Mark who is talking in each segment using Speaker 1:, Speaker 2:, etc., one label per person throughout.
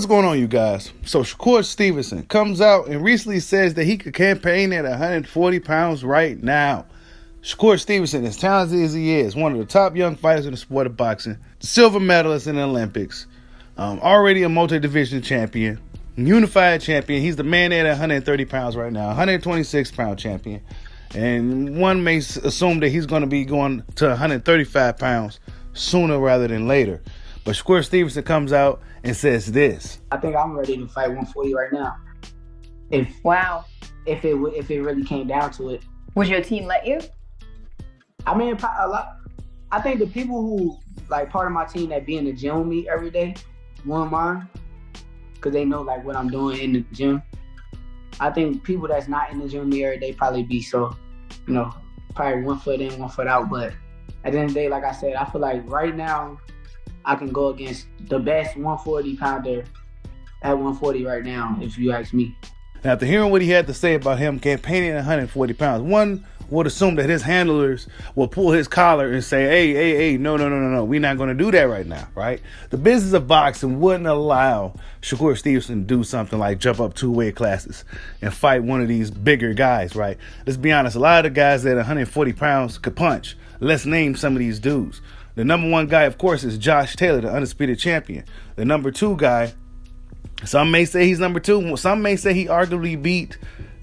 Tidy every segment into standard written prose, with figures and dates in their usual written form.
Speaker 1: What's going on, you guys? So Shakur Stevenson comes out and recently says that he could campaign at 140 pounds right now. Shakur Stevenson, as talented as he is, one of the top young fighters in the sport of boxing, silver medalist in the Olympics, already a multi-division champion, unified champion. He's the man at 130 pounds right now, 126-pound champion. And one may assume that he's going to be going to 135 pounds sooner rather than later. But Shakur Stevenson comes out and says this.
Speaker 2: I think I'm ready to fight 140 right now. If it really came down to it.
Speaker 3: Would your team let you?
Speaker 2: I mean, a lot. I think the people who, like, part of my team that be in the gym with me every day wouldn't mind, because they know, like, what I'm doing in the gym. I think people that's not in the gym with me every day probably be so, probably 1 foot in, 1 foot out. But at the end of the day, like I said, I feel like right now I can go against the best 140-pounder at 140 right now, if you ask me.
Speaker 1: Now, after hearing what he had to say about him campaigning at 140 pounds, one would assume that his handlers will pull his collar and say, hey, no, we're not going to do that right now, right? The business of boxing wouldn't allow Shakur Stevenson to do something like jump up 2 weight classes and fight one of these bigger guys, right? Let's be honest, a lot of the guys at 140 pounds could punch. Let's name some of these dudes. The number one guy, of course, is Josh Taylor, the undisputed champion. The number two guy, some may say he's number two. Some may say he arguably beat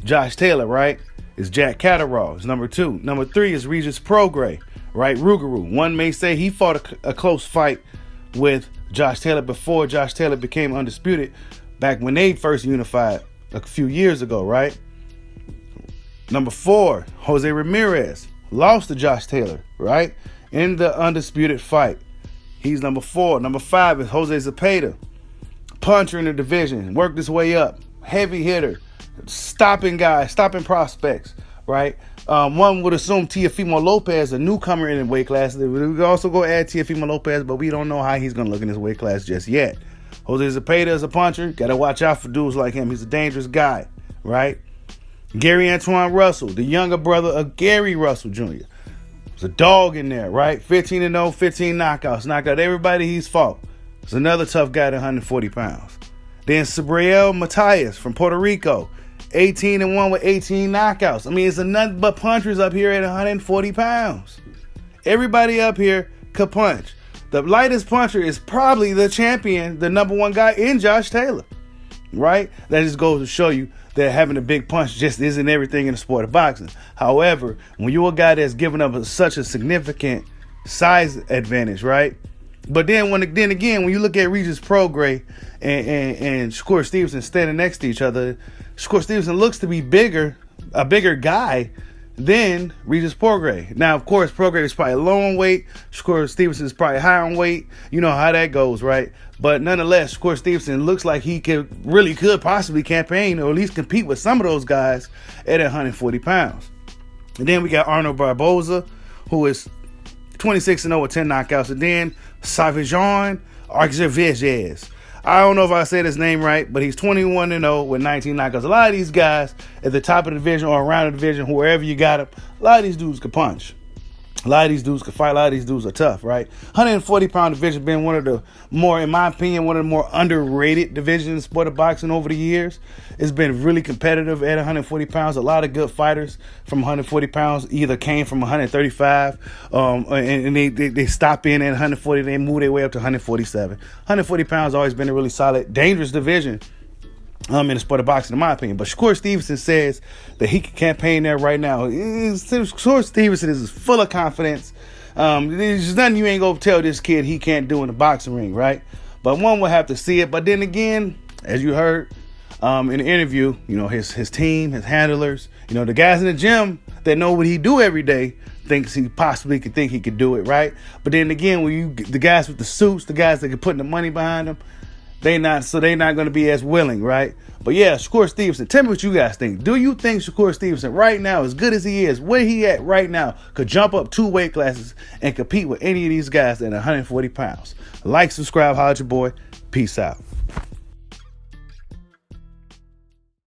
Speaker 1: Josh Taylor, right? Is Jack Catterall. Is number two. Number three is Regis Prograis, right? Rougarou. One may say he fought a close fight with Josh Taylor before Josh Taylor became undisputed back when they first unified a few years ago, right? Number four, Jose Ramirez lost to Josh Taylor, right? In the undisputed fight. He's number four. Number five is Jose Zepeda. Puncher in the division. Worked his way up. Heavy hitter. Stopping guys. Stopping prospects. Right? One would assume Teofimo Lopez, a newcomer in the weight class. We could also go add Teofimo Lopez, but we don't know how he's going to look in this weight class just yet. Jose Zepeda is a puncher. Got to watch out for dudes like him. He's a dangerous guy. Right? Gary Antoine Russell, the younger brother of Gary Russell Jr. There's a dog in there, right? 15-0, 15 knockouts. Knocked out everybody he's fought. There's another tough guy at 140 pounds. Then Sabriel Matias from Puerto Rico. 18-1 with 18 knockouts. I mean, it's nothing but punchers up here at 140 pounds. Everybody up here could punch. The lightest puncher is probably the champion, the number one guy in Josh Taylor, right? That just goes to show you that having a big punch just isn't everything in the sport of boxing. However, when you're a guy that's given up such a significant size advantage, right? But then again, when you look at Regis Prograis and Shakur Stevenson standing next to each other, Shakur Stevenson looks to be a bigger guy than Regis Prograis. Now, of course, Prograis is probably low on weight. Shakur Stevenson is probably high on weight. You know how that goes, right? But nonetheless, Shakur Stevenson looks like he could possibly campaign or at least compete with some of those guys at 140 pounds. And then we got Arnold Barboza, who is 26-0 with 10 knockouts. And then Savijan Argevez. I don't know if I said his name right, but he's 21-0 with 19 knockouts. A lot of these guys at the top of the division or around the division, wherever you got them, a lot of these dudes can punch. A lot of these dudes can fight. A lot of these dudes are tough, right? 140-pound division been one of the more, in my opinion, one of the more underrated divisions in the sport of boxing over the years. It's been really competitive at 140 pounds. A lot of good fighters from 140 pounds either came from 135 and they stop in at 140. They move their way up to 147. 140 pounds always been a really solid, dangerous division in the sport of boxing, in my opinion. But Shakur Stevenson says that he can campaign there right now. Shakur Stevenson is full of confidence. There's nothing you ain't gonna tell this kid he can't do in the boxing ring, right? But one will have to see it. But then again, as you heard in the interview, his team, his handlers, the guys in the gym that know what he do every day thinks he possibly could think he could do it, right? But then again, when the guys with the suits, the guys that can put the money behind them, they're not going to be as willing, right? But yeah, Shakur Stevenson, tell me what you guys think. Do you think Shakur Stevenson right now, as good as he is, where he at right now, could jump up 2 weight classes and compete with any of these guys at 140 pounds? Like, subscribe, holla at your boy. Peace out.